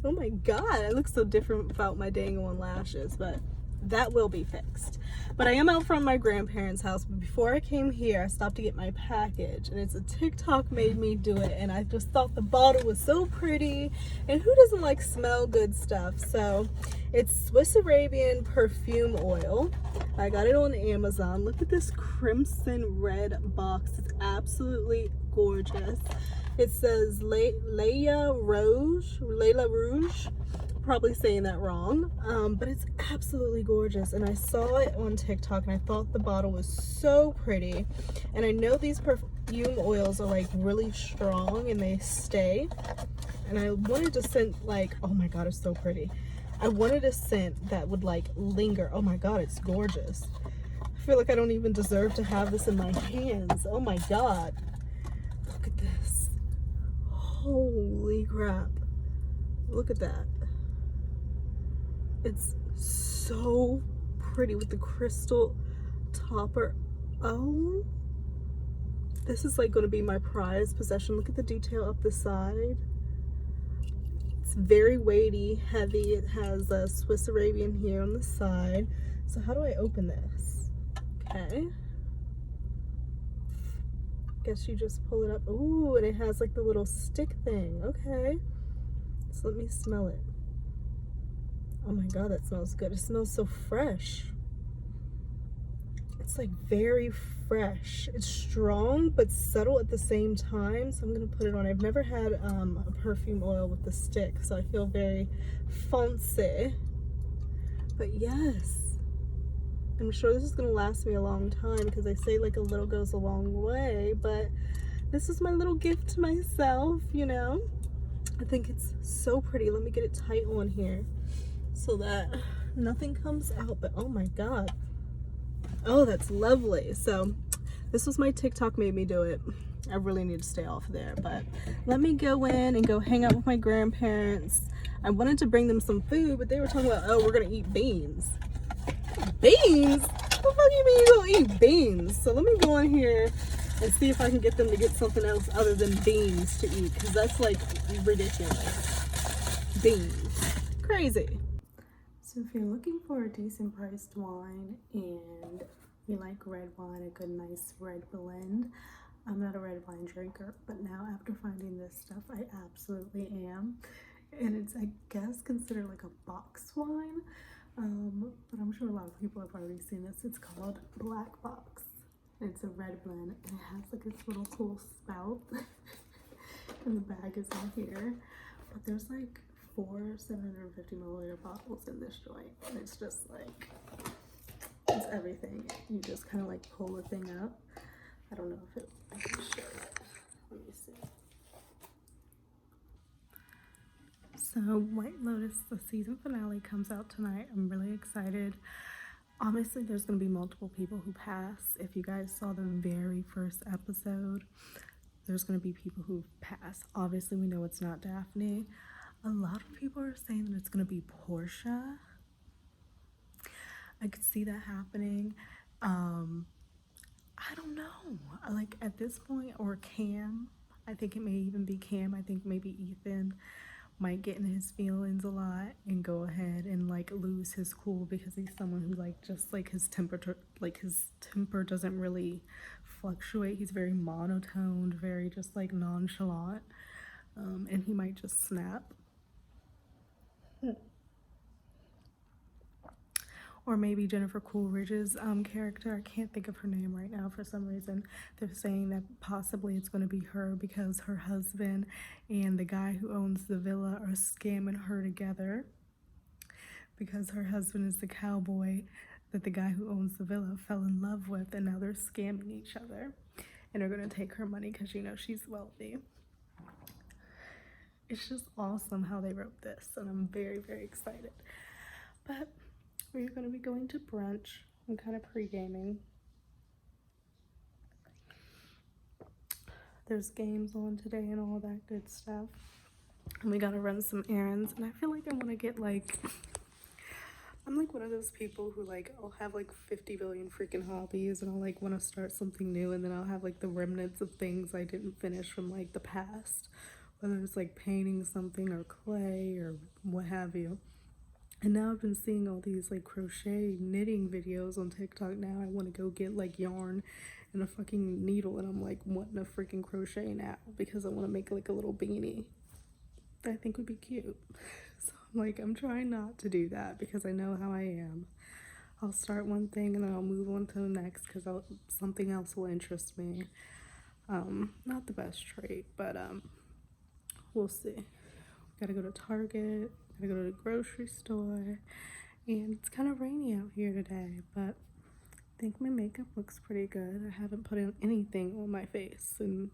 Oh my god, I look so different without my dang on lashes, but that will be fixed. But I am out from my grandparents' house, but before I came here, I stopped to get my package, and it's a TikTok made me do it, and I just thought the bottle was so pretty, and who doesn't like smell good stuff? So it's Swiss Arabian perfume oil. I got it on Amazon. Look at this crimson red box. It's absolutely gorgeous. It says Leila Rouge. Probably saying that wrong, but it's absolutely gorgeous, and I saw it on TikTok and I thought the bottle was so pretty. And I know these perfume oils are like really strong and they stay, and I wanted to scent like, oh my god, it's so pretty. I wanted a scent that would like linger. Oh my god, it's gorgeous. I feel like I don't even deserve to have this in my hands. Oh my god, look at this. Holy crap, look at that. It's so pretty with the crystal topper. Oh, this is like going to be my prized possession. Look at the detail up the side. It's very weighty, heavy. It has a Swiss Arabian here on the side. So how do I open this? Okay. Guess you just pull it up. Ooh, and it has like the little stick thing. Okay. So let me smell it. Oh my god, that smells good. It smells so fresh. It's like very fresh. It's strong but subtle at the same time. So I'm gonna put it on. I've never had a perfume oil with the stick, so I feel very fancy. But yes, I'm sure this is gonna last me a long time because they say like a little goes a long way, but this is my little gift to myself, you know? I think it's so pretty. Let me get it tight on here so that nothing comes out, but oh my god, oh, that's lovely. So this was my TikTok made me do it. I really need to stay off there, but let me go in and go hang out with my grandparents. I wanted to bring them some food, but they were talking about, oh, we're gonna eat beans. Beans? What the fuck you mean you gonna eat beans? So let me go in here and see if I can get them to get something else other than beans to eat, because that's like ridiculous. Beans, crazy. So if you're looking for a decent priced wine and you like red wine, a good nice red blend, I'm not a red wine drinker, but now after finding this stuff, I absolutely am. And it's, I guess, considered like a box wine, but I'm sure a lot of people have already seen this. It's called Black Box. It's a red blend, and it has like this little cool spout, and the bag is in here. But there's like 4 750 milliliter bottles in this joint, and it's just like, it's everything. You just kind of like pull the thing up. I don't know if I can show it. Let me see. So White Lotus, the season finale, comes out tonight. I'm really excited. Obviously there's going to be multiple people who pass. If you guys saw the very first episode, there's going to be people who pass. Obviously we know it's not Daphne. A lot of people are saying that it's going to be Portia. I could see that happening. I don't know. Like at this point, or Cam. I think it may even be Cam. I think maybe Ethan might get in his feelings a lot and go ahead and like lose his cool because he's someone who like just like his temper doesn't really fluctuate. He's very monotoned, very just like nonchalant, and he might just snap. Or maybe Jennifer Coolidge's character. I can't think of her name right now for some reason. They're saying that possibly it's going to be her because her husband and the guy who owns the villa are scamming her together, because her husband is the cowboy that the guy who owns the villa fell in love with, and now they're scamming each other and are going to take her money because, you know, she's wealthy. It's just awesome how they wrote this, and I'm very, very excited. But we're going to be going to brunch. I'm kind of pre-gaming. There's games on today and all that good stuff. And we got to run some errands. And I feel like I want to get like, I'm like one of those people who like, I'll have like 50 billion freaking hobbies and I'll like want to start something new, and then I'll have like the remnants of things I didn't finish from like the past, whether it's like painting something or clay or what have you. And now I've been seeing all these like crochet knitting videos on TikTok. Now I want to go get like yarn and a fucking needle, and I'm like wanting a freaking crochet now because I want to make like a little beanie that I think would be cute. So I'm like, I'm trying not to do that because I know how I am. I'll start one thing and then I'll move on to the next because something else will interest me. Not the best trait, but we'll see. Gotta go to Target, gotta go to the grocery store, and it's kind of rainy out here today, but I think my makeup looks pretty good. I haven't put in anything on my face in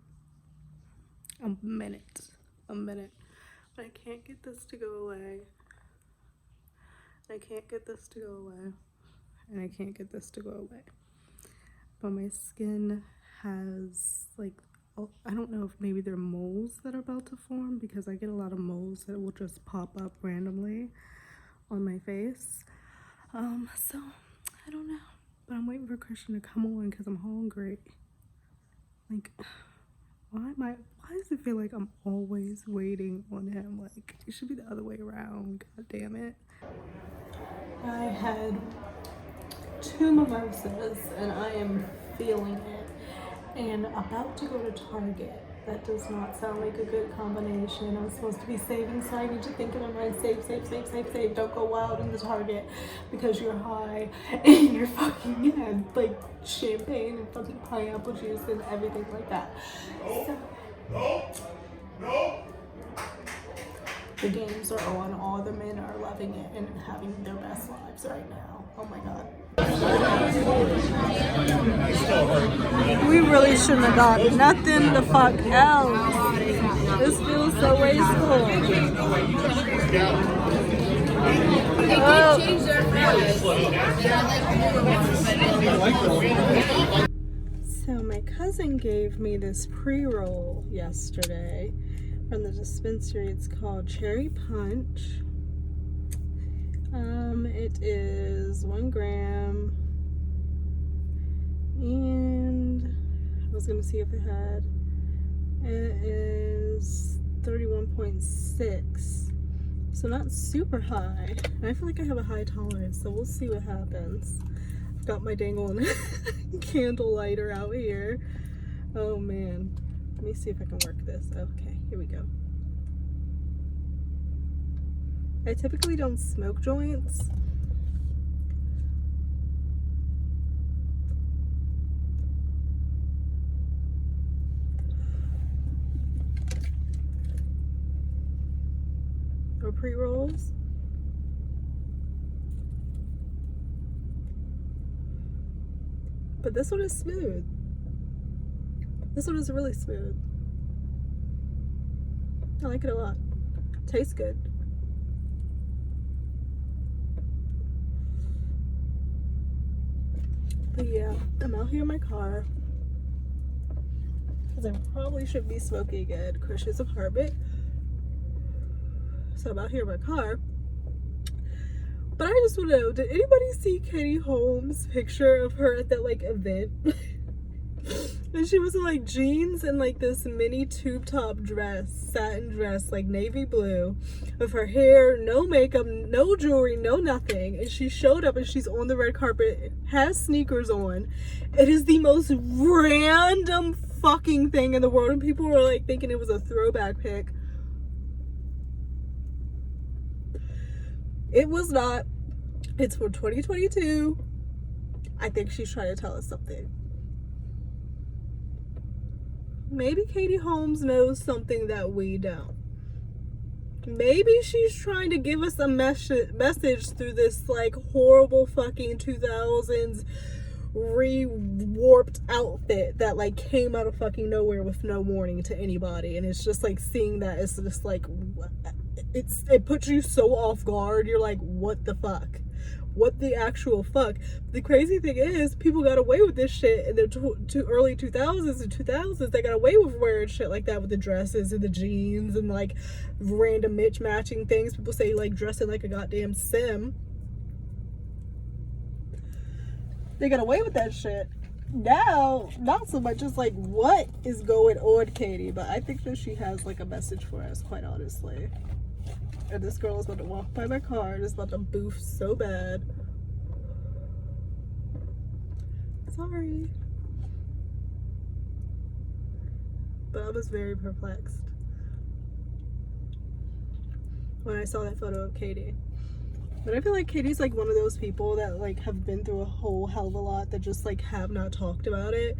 a minute, but I can't get this to go away. I can't get this to go away, and I can't get this to go away. But my skin has like, I don't know if maybe they're moles that are about to form, because I get a lot of moles that will just pop up randomly on my face. So I don't know, but I'm waiting for Christian to come on because I'm hungry. Like, why does it feel like I'm always waiting on him? Like, it should be the other way around. God damn it. I had 2 mimosas and I am feeling it. And about to go to Target. That does not sound like a good combination. I'm supposed to be saving, so I need to think in my mind, save. Don't go wild in the Target because you're high and you're fucking had like champagne and fucking pineapple juice and everything like that. No. The games are on. All the men are loving it and having their best lives right now. Oh my god. We really shouldn't have gotten nothing the fuck else. This feels so wasteful. So my cousin gave me this pre-roll yesterday from the dispensary. It's called Cherry Punch. It is 1 gram, and I was gonna see if it had. It is 31.6, so not super high. And I feel like I have a high tolerance, so we'll see what happens. I've got my dang on candle lighter out here. Oh man, let me see if I can work this. Okay, here we go. I typically don't smoke joints. Or pre-rolls. But this one is smooth. This one is really smooth. I like it a lot. Tastes good. But yeah, I'm out here in my car because I probably should be smoking at Christian's apartment. So I'm out here in my car. But I just want to know, did anybody see Katie Holmes' picture of her at that like event? And she was in like jeans and like this mini tube top dress, satin dress, like navy blue, with her hair, no makeup, no jewelry, no nothing. And she showed up and she's on the red carpet, has sneakers on. It is the most random fucking thing in the world, and people were like thinking it was a throwback pic. It was not. It's for 2022. I think she's trying to tell us something. Maybe Katie Holmes knows something that we don't. Maybe she's trying to give us a message through this like horrible fucking 2000s re-warped outfit that like came out of fucking nowhere with no warning to anybody. And it's just like seeing that, it's just like, it puts you so off guard. You're like, what the fuck? What the actual fuck? The crazy thing is, people got away with this shit in the early 2000s and 2000s. They got away with wearing shit like that with the dresses and the jeans and like random matching things. People say like dressing like a goddamn sim. They got away with that shit. now, not so much just like what is going on, Katie, but I think that she has like a message for us, quite honestly. And this girl is about to walk by my car and is about to boof so bad. Sorry. But I was very perplexed when I saw that photo of Katie. But I feel like Katie's like one of those people that like have been through a whole hell of a lot that just like have not talked about it.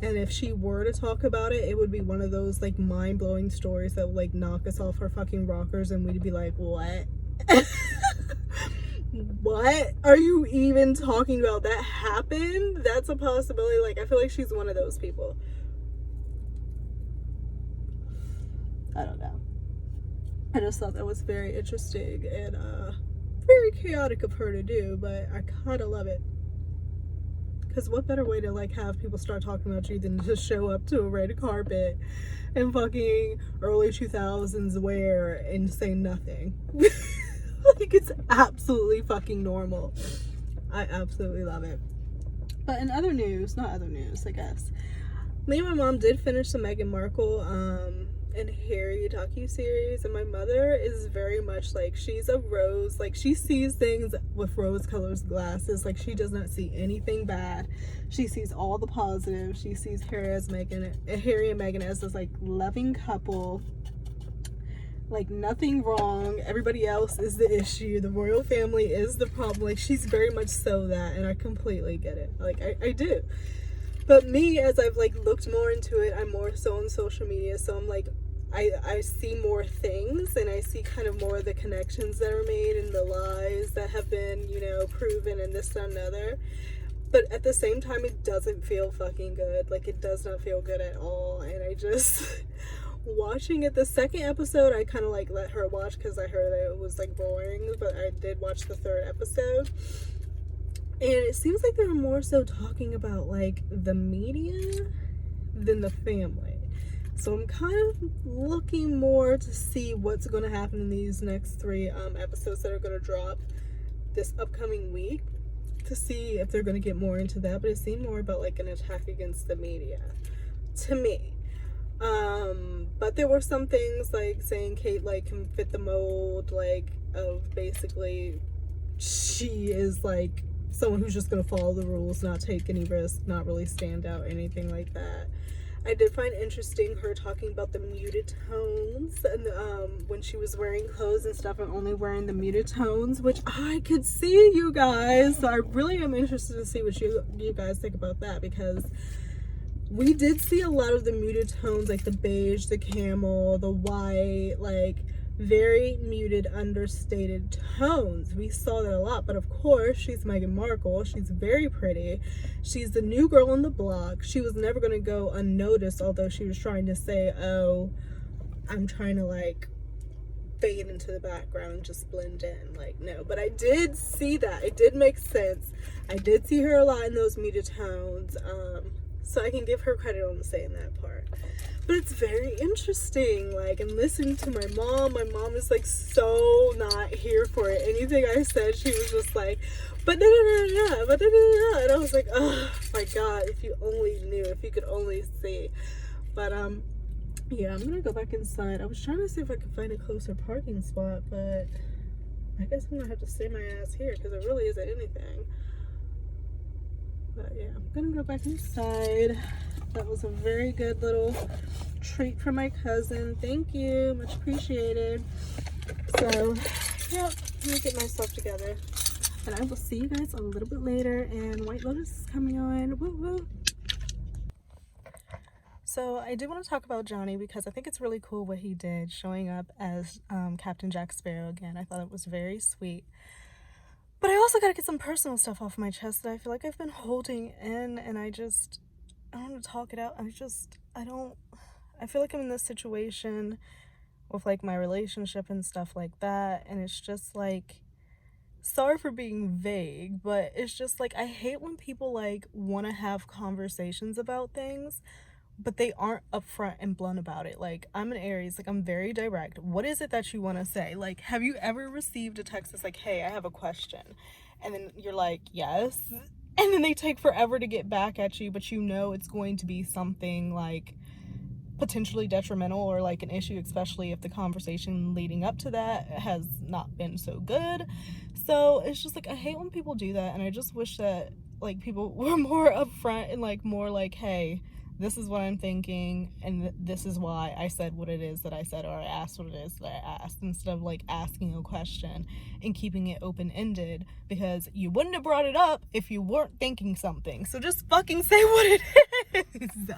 And if she were to talk about it, it would be one of those like mind-blowing stories that would like knock us off our fucking rockers and we'd be like, what? What are you even talking about? That happened? That's a possibility. Like, I feel like she's one of those people. I don't know. I just thought that was very interesting and very chaotic of her to do, but I kind of love it. Because what better way to like have people start talking about you than to show up to a red carpet and fucking early 2000s wear and say nothing. Like, it's absolutely fucking normal. I absolutely love it. But in other news, not other news, I guess, me and my mom did finish the Meghan Markle and Harry docu-series, and my mother is very much like, she's a rose, like she sees things with rose-colored glasses. Like, she does not see anything bad. She sees all the positive. She sees Harry and Meghan as this like loving couple, like nothing wrong. Everybody else is the issue. The royal family is the problem. Like, she's very much so that, and I completely get it. Like, I do. But me, as I've like looked more into it, I'm more so on social media, so I'm like, I see more things, and I see kind of more of the connections that are made and the lies that have been, you know, proven and this, that, and another. But at the same time, it doesn't feel fucking good. Like, it does not feel good at all. And I just, watching it, the second episode, I kind of like let her watch because I heard that it was like boring, but I did watch the third episode. And it seems like they're more so talking about like the media than the family. So I'm kind of looking more to see what's going to happen in these next 3 episodes that are going to drop this upcoming week, to see if they're going to get more into that. But it seemed more about like an attack against the media to me. But there were some things like saying Kate like can fit the mold, like of basically she is like someone who's just gonna follow the rules, not take any risks, not really stand out, anything like that. I did find interesting her talking about the muted tones, and when she was wearing clothes and stuff and only wearing the muted tones, which I could see, you guys. So I really am interested to see what you guys think about that, because we did see a lot of the muted tones, like the beige, the camel, the white, like very muted, understated tones. We saw that a lot. But of course, she's Meghan Markle. She's very pretty. She's the new girl on the block. She was never going to go unnoticed, although she was trying to say, oh, I'm trying to like fade into the background and just blend in. Like, no. But I did see that. It did make sense. I did see her a lot in those muted tones. So I can give her credit on saying that part. But it's very interesting, like, and listening to my mom is like so not here for it. Anything I said, she was just like, but da da da da, but da da da, and I was like, oh my god, if you only knew, if you could only see. But yeah, I'm gonna go back inside. I was trying to see if I could find a closer parking spot, but I guess I'm gonna have to stay my ass here because there really isn't anything. But yeah, I'm gonna go back inside. That was a very good little treat for my cousin. Thank you, much appreciated. So yeah, let me get myself together, and I will see you guys a little bit later. And White Lotus is coming on. Woo woo. So I do want to talk about Johnny because I think it's really cool what he did, showing up as Captain Jack Sparrow again. I thought it was very sweet. But I also got to get some personal stuff off my chest that I feel like I've been holding in, and I don't want to talk it out. I feel like I'm in this situation with like my relationship and stuff like that, and it's just like, sorry for being vague, but it's just like, I hate when people like want to have conversations about things, but they aren't upfront and blunt about it. Like, I'm an Aries, like I'm very direct. What is it that you want to say? Like, have you ever received a text that's like, hey, I have a question, and then you're like, yes, and then they take forever to get back at you, but you know it's going to be something like potentially detrimental or like an issue, especially if the conversation leading up to that has not been so good. So it's just like, I hate when people do that, and I just wish that like people were more upfront and like more like, hey, this is what I'm thinking, and this is why I said what it is that I said, or I asked what it is that I asked, instead of like asking a question and keeping it open-ended, because you wouldn't have brought it up if you weren't thinking something. So just fucking say what it is.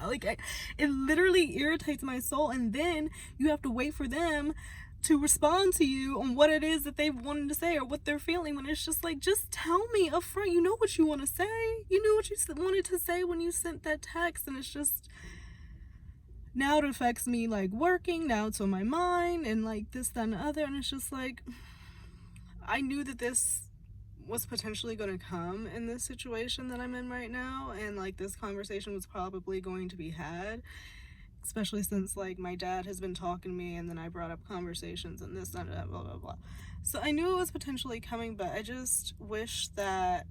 Like, it literally irritates my soul, and then you have to wait for them to respond to you on what it is that they wanted to say or what they're feeling, when it's just like, just tell me up front. You know what you want to say. You knew what you wanted to say when you sent that text, and it's just, now it affects me like working, now it's on my mind, and like this, that, and the other, and it's just like, I knew that this was potentially going to come in this situation that I'm in right now, and like this conversation was probably going to be had, especially since like my dad has been talking to me, and then I brought up conversations and this, that, blah, blah, blah. So I knew it was potentially coming, but I just wish that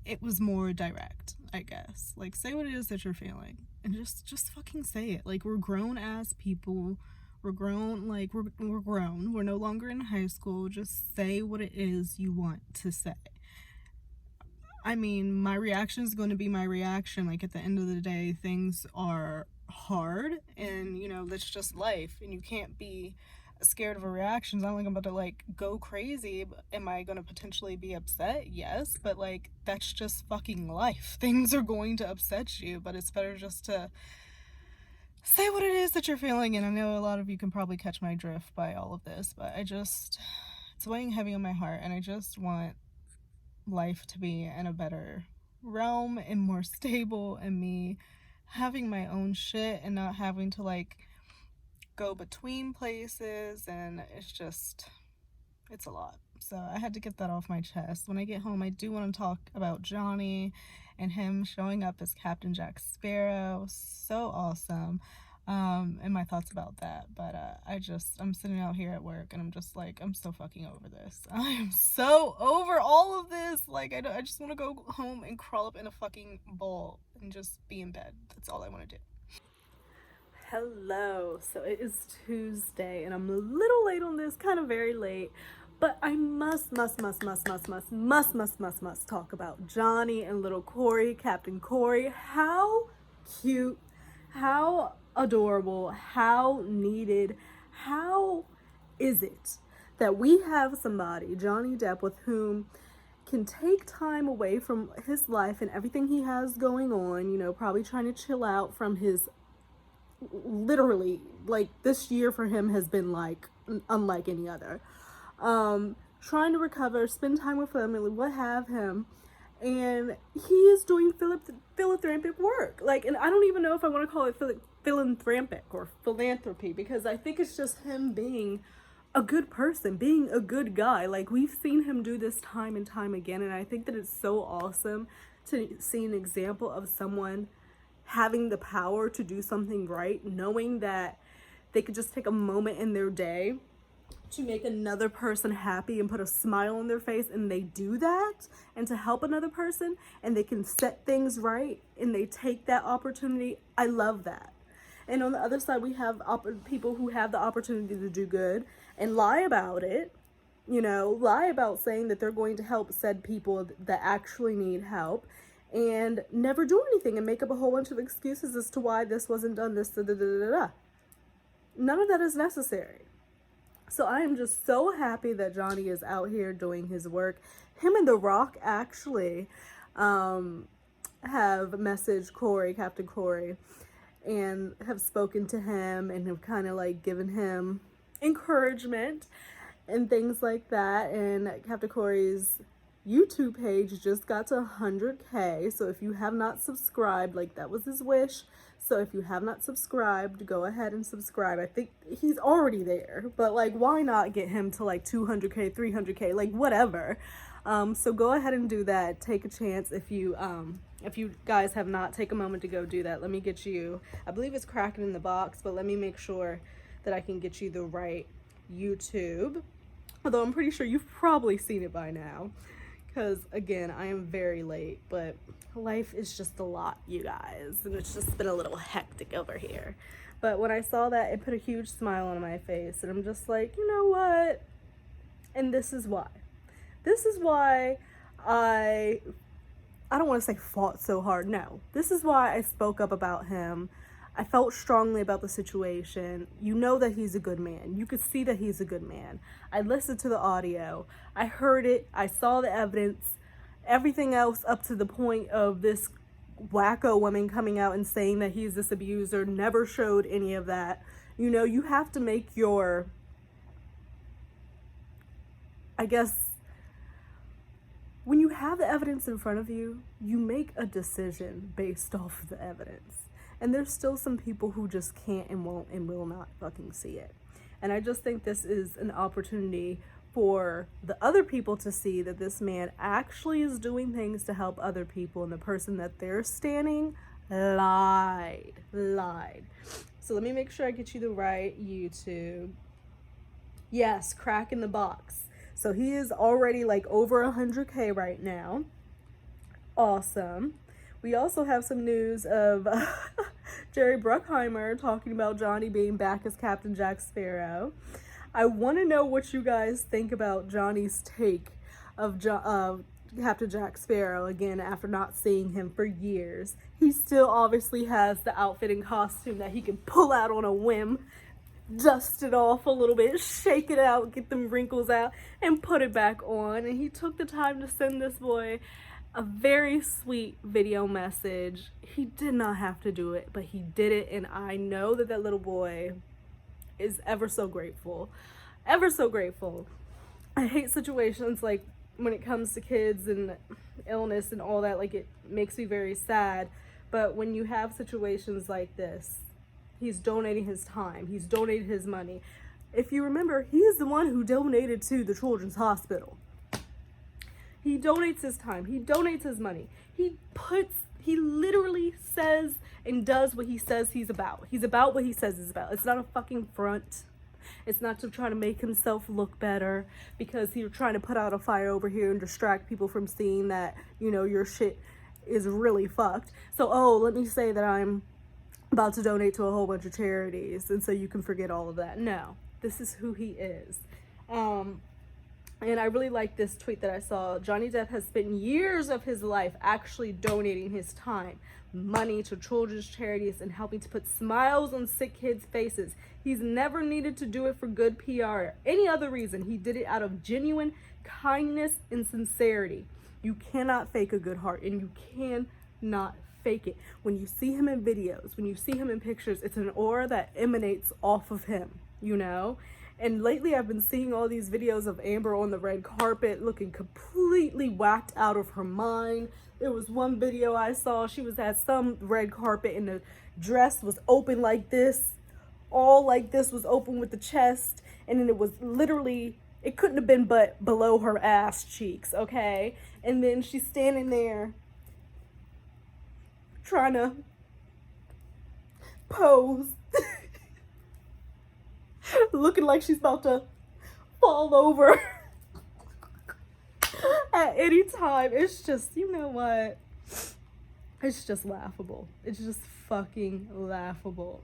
it was more direct, I guess. Like, say what it is that you're feeling, and just fucking say it. Like, we're grown ass people. We're grown, like, we're grown. We're no longer in high school. Just say what it is you want to say. I mean, my reaction is going to be my reaction. Like, at the end of the day, things are hard, and, you know, that's just life, and you can't be scared of a reaction. It's not like I'm about to, like, go crazy. Am I going to potentially be upset? Yes, but, like, that's just fucking life. Things are going to upset you, but it's better just to say what it is that you're feeling. And I know a lot of you can probably catch my drift by all of this, but it's weighing heavy on my heart, and I just want life to be in a better realm and more stable, and me having my own shit and not having to like go between places, and it's a lot. So I had to get that off my chest. When I get home, I do want to talk about Johnny and him showing up as Captain Jack Sparrow. So awesome. And my thoughts about that. But I'm sitting out here at work, and I'm just like, I'm so fucking over this. I am so over all of this. Like, I just want to go home and crawl up in a fucking ball and just be in bed. That's all I want to do. Hello. So it is Tuesday, and I'm a little late on this, kind of very late. But I must talk about Johnny and little Corey, Captain Corey. How cute, how adorable, how needed, how is it that we have somebody, Johnny Depp, with whom can take time away from his life and everything he has going on, you know, probably trying to chill out from his, literally, like, this year for him has been like unlike any other. Trying to recover, spend time with family, what have him, and he is doing philanthropic work. Like, and I don't even know if I want to call it philanthropic or philanthropy, because I think it's just him being a good person, being a good guy. Like, we've seen him do this time and time again, and I think that it's so awesome to see an example of someone having the power to do something right, knowing that they could just take a moment in their day to make another person happy and put a smile on their face, and they do that, and to help another person, and they can set things right, and they take that opportunity. I love that. And on the other side, we have people who have the opportunity to do good and lie about it, you know, lie about saying that they're going to help said people that actually need help, and never do anything and make up a whole bunch of excuses as to why this wasn't done, this, da, da, da, da, da. None of that is necessary. So I am just so happy that Johnny is out here doing his work. Him and The Rock actually have messaged Corey, Captain Corey, and have spoken to him and have kind of like given him encouragement and things like that. And Captain Corey's YouTube page just got to 100K. So if you have not subscribed, like, that was his wish. So if you have not subscribed, go ahead and subscribe. I think he's already there, but like, why not get him to like 200K, 300K, like whatever. So go ahead and do that. Take a chance. If you guys have not, take a moment to go do that. Let me get you, I believe it's cracking in the box, but let me make sure that I can get you the right YouTube. Although I'm pretty sure you've probably seen it by now. because again, I am very late, but life is just a lot, you guys, and it's just been a little hectic over here. But when I saw that, it put a huge smile on my face, and I'm just like, you know what? And this is why. This is why I don't want to say fought so hard. No, this is why I spoke up about him. I felt strongly about the situation. You know that he's a good man. You could see that he's a good man. I listened to the audio. I heard it. I saw the evidence. Everything else up to the point of this wacko woman coming out and saying that he's this abuser never showed any of that. You know, you have to make your, I guess, when you have the evidence in front of you, you make a decision based off of the evidence. And there's still some people who just can't and won't and will not fucking see it. And I just think this is an opportunity for the other people to see that this man actually is doing things to help other people, and the person that they're standing lied. So let me make sure I get you the right YouTube. Yes, Crack in the Box. So he is already like over 100K right now. Awesome. We also have some news of Jerry Bruckheimer talking about Johnny being back as Captain Jack Sparrow. I want to know what you guys think about Johnny's take of Captain Jack Sparrow again after not seeing him for years. He still obviously has the outfit and costume that he can pull out on a whim, dust it off a little bit, shake it out, get them wrinkles out, and put it back on. And he took the time to send this boy a very sweet video message. He did not have to do it, but he did it, and I know that that little boy is ever so grateful. Ever so grateful. I hate situations like when it comes to kids and illness and all that, like it makes me very sad. But when you have situations like this, he's donating his time, he's donated his money. If you remember, he is the one who donated to the Children's Hospital. He donates his time, he donates his money. He literally says and does what he says he's about. He's about what he says he's about. It's not a fucking front. It's not to try to make himself look better because he's trying to put out a fire over here and distract people from seeing that, you know, your shit is really fucked. So, oh, let me say that I'm about to donate to a whole bunch of charities, and so you can forget all of that. No, this is who he is. And I really like this tweet that I saw. Johnny Depp has spent years of his life actually donating his time, money to children's charities and helping to put smiles on sick kids' faces. He's never needed to do it for good PR or any other reason. He did it out of genuine kindness and sincerity. You cannot fake a good heart, and you cannot fake it. When you see him in videos, when you see him in pictures, it's an aura that emanates off of him, you know? And lately I've been seeing all these videos of Amber on the red carpet looking completely whacked out of her mind. There was one video I saw, she was at some red carpet and the dress was open like this. All like this was open with the chest, and then it was literally, it couldn't have been but below her ass cheeks, okay? And then she's standing there trying to pose. Looking like she's about to fall over at any time. It's just, you know what? It's just laughable. It's just fucking laughable.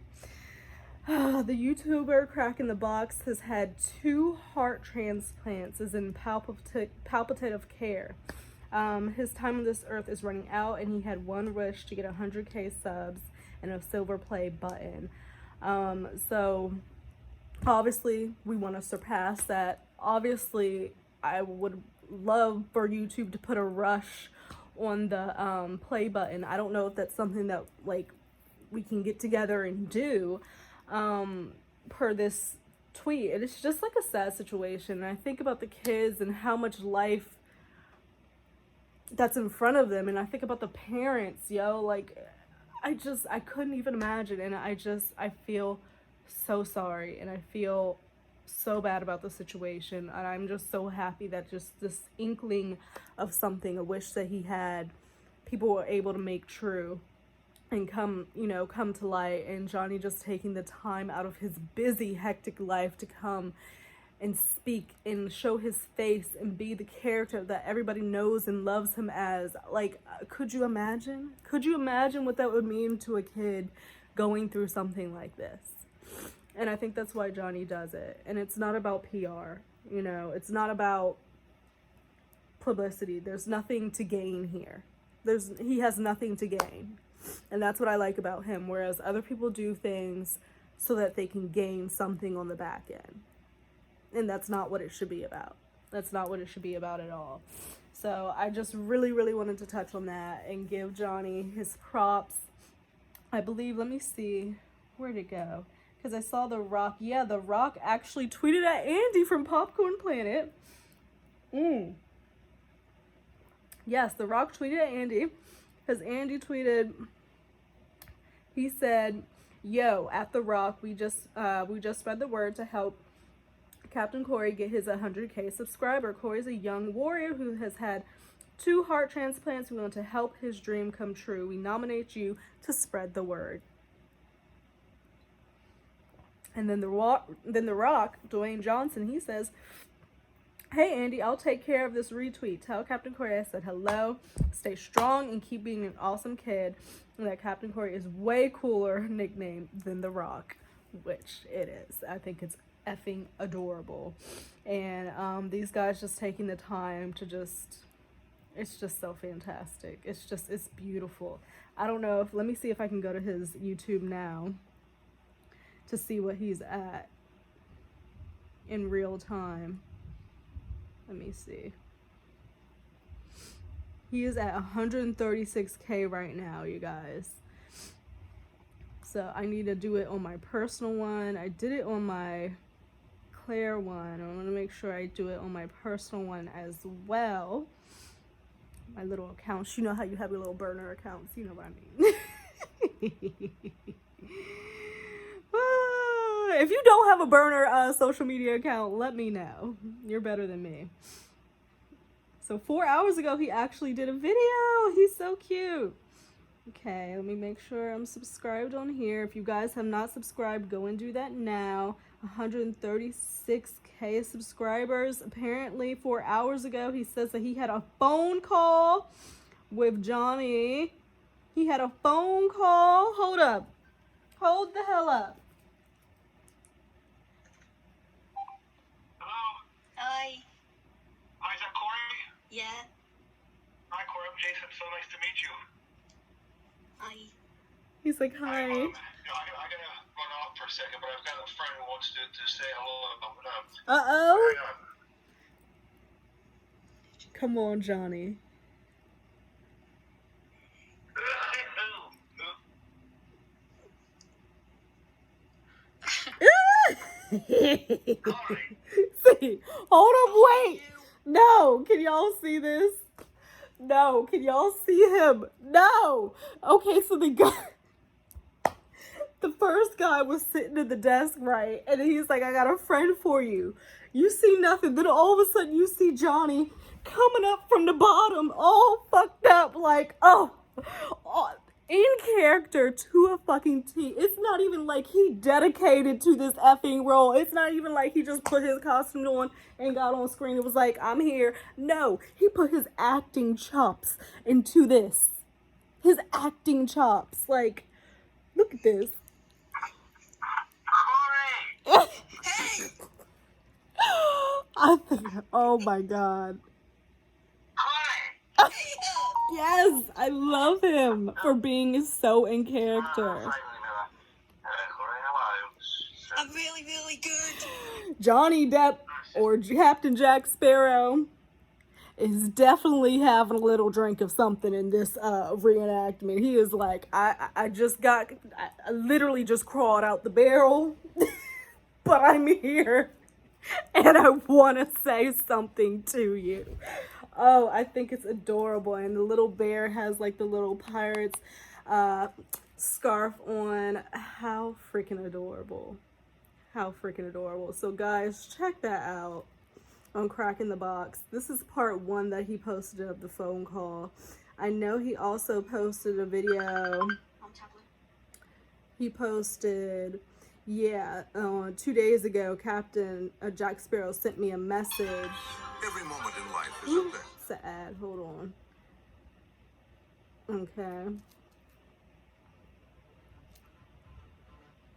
The YouTuber Crack in the Box has had 2 heart transplants, is in palpitative care. His time on this earth is running out, and he had one wish to get 100K subs and a silver play button. So obviously we want to surpass that. Obviously I would love for YouTube to put a rush on the play button. I don't know if that's something that like we can get together and do per this tweet. And it's just like a sad situation, and I think about the kids and how much life that's in front of them, and I think about the parents, like I couldn't even imagine. And I feel so sorry, and I feel so bad about the situation, and I'm just so happy that just this inkling of something, a wish that he had, people were able to make true and come to light. And Johnny just taking the time out of his busy, hectic life to come and speak and show his face and be the character that everybody knows and loves him as. Like, could you imagine? Could you imagine what that would mean to a kid going through something like this? And I think that's why Johnny does it. And it's not about PR, you know, it's not about publicity. There's nothing to gain here. He has nothing to gain. And that's what I like about him. Whereas other people do things so that they can gain something on the back end. And that's not what it should be about. That's not what it should be about at all. So I just really, really wanted to touch on that and give Johnny his props. I believe, let me see, where'd it go? Because I saw The Rock. Yeah, The Rock actually tweeted at Andy from Popcorn Planet. Yes, The Rock tweeted at Andy. Because Andy tweeted, he said, "Yo, at The Rock, we just spread the word to help Captain Corey get his 100K subscriber. Corey's a young warrior who has had 2 heart transplants. We want to help his dream come true. We nominate you to spread the word." And then the Rock, Dwayne Johnson, he says, "Hey Andy, I'll take care of this retweet. Tell Captain Corey I said hello. Stay strong and keep being an awesome kid. And that Captain Corey is way cooler nickname than The Rock," which it is. I think it's effing adorable. And these guys just taking the time to it's just so fantastic. It's beautiful. I don't know if, let me see if I can go to his YouTube now to see what he's at in real time. Let me see. He is at 136K right now, you guys. So I need to do it on my personal one. I did it on my Claire one. I want to make sure I do it on my personal one as well. My little accounts. You know how you have your little burner accounts. You know what I mean. If you don't have a burner social media account, let me know. You're better than me. So 4 hours ago, he actually did a video. He's so cute. Okay, let me make sure I'm subscribed on here. If you guys have not subscribed, go and do that now. 136K subscribers. Apparently 4 hours ago, he says that he had a phone call with Johnny. He had a phone call. Hold up. Hold the hell up. Hi. Hi, is that Corey? Yeah. Hi, Corey. I'm Jason. So nice to meet you. Hi. He's like, hi. I gotta run off for a second, but I've got a friend who wants to say hello. Uh-oh. Come on, Johnny. See, hold up, wait. No, can y'all see this? No, can y'all see him? No. Okay, so the first guy was sitting at the desk, right? And he's like, "I got a friend for you." You see nothing. Then all of a sudden you see Johnny coming up from the bottom, all fucked up, like, oh in character to a fucking T. It's not even like he dedicated to this effing role. It's not even like he just put his costume on and got on screen. It was like, I'm here. No, he put his acting chops into this. His acting chops. Like, look at this. Corey! Hey! I think, oh my God. Corey! Yes, I love him for being so in character. I'm really, really good. Johnny Depp, or Captain Jack Sparrow, is definitely having a little drink of something in this reenactment. He is like, I literally just crawled out the barrel, but I'm here, and I want to say something to you. Oh, I think it's adorable. And the little bear has like the little pirate's scarf on. How freaking adorable. How freaking adorable. So guys, check that out on Crack in the Box. This is part 1 that he posted of the phone call. I know he also posted a video. He posted Yeah, 2 days ago, Captain Jack Sparrow sent me a message. Every moment in life is a bet. Sad. Hold on. Okay.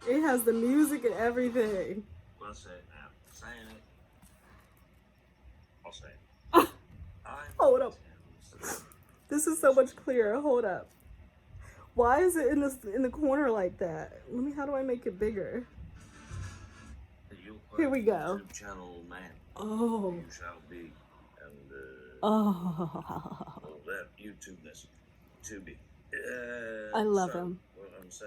It has the music and everything. Well said now. Saying it. I'll say it. Hold up. This is so much clearer. Hold up. Why is it in the corner like that? How do I make it bigger? Here we go. YouTube channel man. Oh. You shall be. And Oh. that YouTubeness to be. I love him.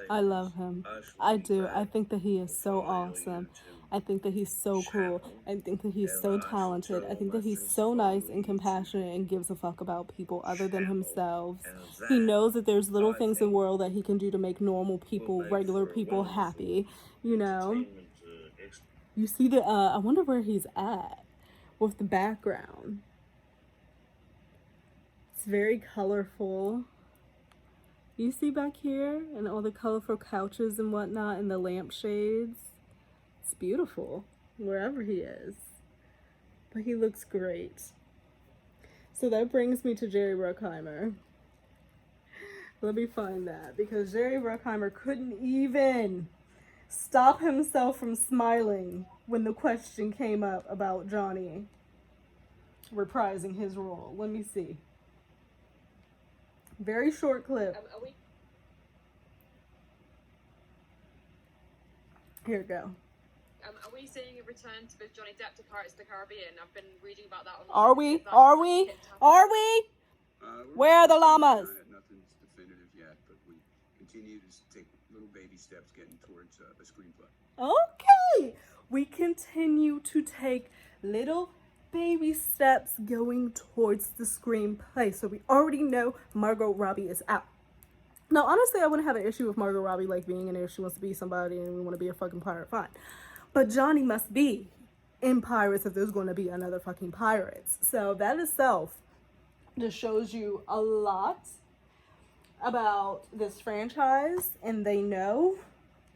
I love him. I do. I think that he is so awesome. I think that he's so cool. I think that he's so talented. I think that he's so nice and compassionate and gives a fuck about people other than himself. He knows that there's little things in the world that he can do to make normal people, regular people happy. You know? You see the, I wonder where he's at with the background. It's very colorful. You see back here and all the colorful couches and whatnot and the lampshades. It's beautiful wherever he is. But he looks great. So that brings me to Jerry Bruckheimer. Let me find that because Jerry Bruckheimer couldn't even stop himself from smiling when the question came up about Johnny reprising his role. Let me see. Very short clip. Here we go. Are we seeing a return to the Johnny Depp to Pirates of the Caribbean? I've been reading about that online. Are we? Are we? Are we? Where are the llamas? Nothing's definitive yet, but we continue to take little baby steps getting towards a screenplay. Okay. We continue to take little baby steps going towards the screenplay. So we already know Margot Robbie is out. Now, honestly, I wouldn't have an issue with Margot Robbie like being in there. She wants to be somebody and we want to be a fucking pirate, fine. But Johnny must be in Pirates if there's going to be another fucking Pirates. So that itself just shows you a lot about this franchise. And they know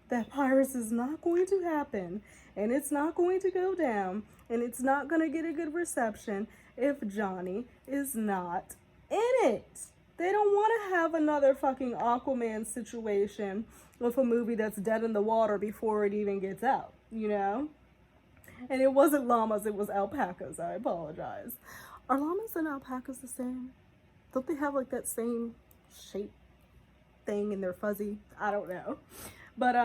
that Pirates is not going to happen. And it's not going to go down. And it's not going to get a good reception if Johnny is not in it. They don't want to have another fucking Aquaman situation with a movie that's dead in the water before it even gets out, you know? And it wasn't llamas, it was alpacas. I apologize. Are llamas and alpacas the same? Don't they have like that same shape thing and they're fuzzy? I don't know. But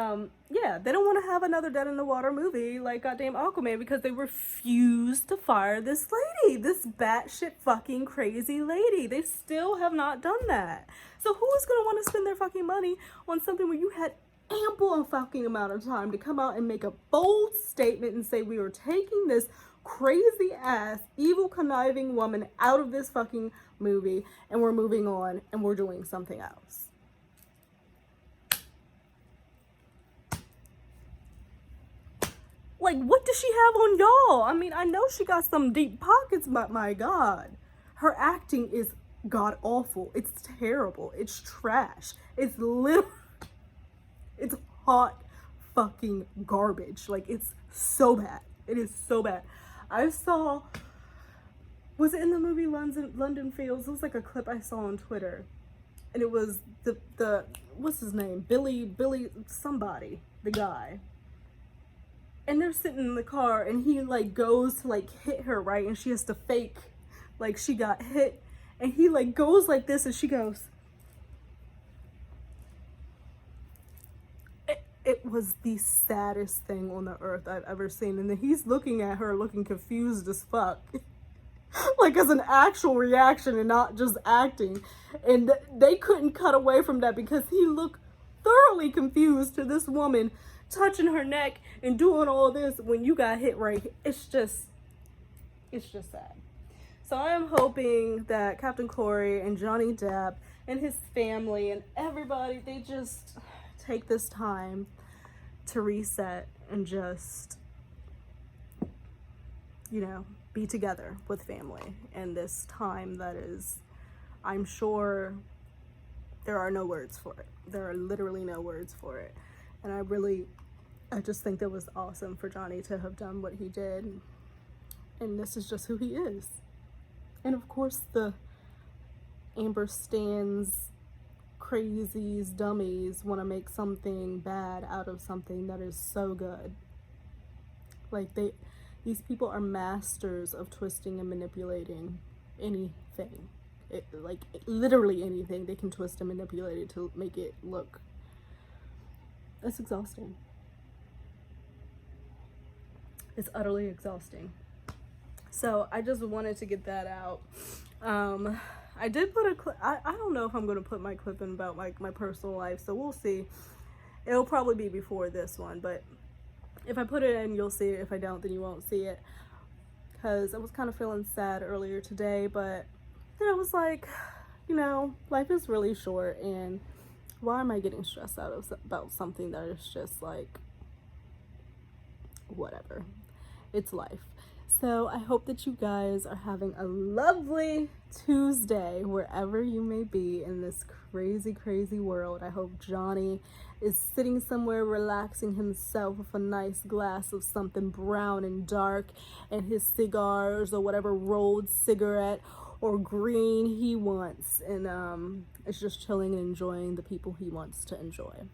yeah, they don't want to have another dead in the water movie like goddamn Aquaman because they refuse to fire this lady, this batshit fucking crazy lady. They still have not done that. So who is going to want to spend their fucking money on something where you had ample fucking amount of time to come out and make a bold statement and say we are taking this crazy ass evil conniving woman out of this fucking movie and we're moving on and we're doing something else? Like, what does she have on y'all? I mean, I know she got some deep pockets, but my God, her acting is god awful. It's terrible. It's trash. It's it's hot fucking garbage. Like, it's so bad. It is so bad. I saw, was it in the movie London Fields? It was like a clip I saw on Twitter. And it was the what's his name? Billy somebody, the guy. And they're sitting in the car and he like goes to like hit her, right? And she has to fake like she got hit. And he like goes like this and she goes. It was the saddest thing on the earth I've ever seen. And then he's looking at her looking confused as fuck. Like as an actual reaction and not just acting. And they couldn't cut away from that because he looked thoroughly confused to this woman touching her neck and doing all this when you got hit right here. It's just sad. So I am hoping that Captain Corey and Johnny Depp and his family and everybody, they just take this time to reset and just, you know, be together with family. And this time that is, I'm sure there are no words for it. There are literally no words for it. And I really I just think it was awesome for Johnny to have done what he did. And this is just who he is. And of course the Amber Stans crazies, dummies want to make something bad out of something that is so good. Like these people are masters of twisting and manipulating anything. Like literally anything they can twist and manipulate it to make it look. It's exhausting. It's utterly exhausting. So I just wanted to get that out. I did put a clip. I don't know if I'm going to put my clip in about like my personal life, so we'll see. It'll probably be before this one, but if I put it in, you'll see it. If I don't, then you won't see it. Because I was kind of feeling sad earlier today, but then I was like, you know, life is really short, and why am I getting stressed out about something that is just like, whatever. It's life. So I hope that you guys are having a lovely Tuesday wherever you may be in this crazy, crazy world. I hope Johnny is sitting somewhere relaxing himself with a nice glass of something brown and dark and his cigars or whatever rolled cigarette or green he wants, and it's just chilling and enjoying the people he wants to enjoy.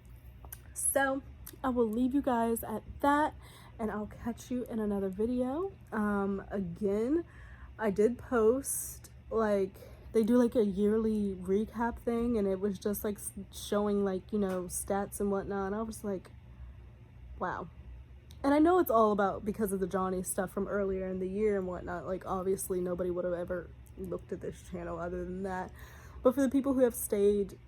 So I will leave you guys at that, and I'll catch you in another video. Again, I did post, like, they do like a yearly recap thing, and it was just like showing like, you know, stats and whatnot, and I was like, wow. And I know it's all about because of the Johnny stuff from earlier in the year and whatnot. Like, obviously nobody would have ever looked at this channel other than that, but for the people who have stayed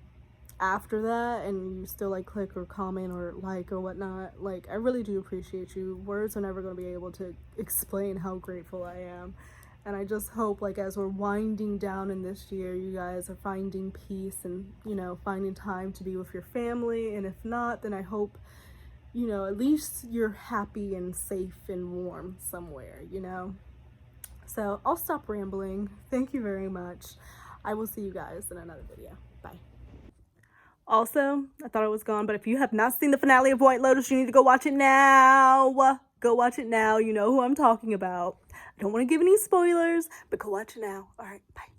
after that and you still like click or comment or like or whatnot, like, I really do appreciate you. Words are never going to be able to explain how grateful I am, and I just hope, like, as we're winding down in this year, you guys are finding peace and, you know, finding time to be with your family, and if not, then I hope, you know, at least you're happy and safe and warm somewhere, you know. So I'll stop rambling. Thank you very much. I will see you guys in another video. Bye. Also, I thought I was gone, but if you have not seen the finale of White Lotus, you need to go watch it now. Go watch it now. You know who I'm talking about. I don't want to give any spoilers, but go watch it now. All right, bye.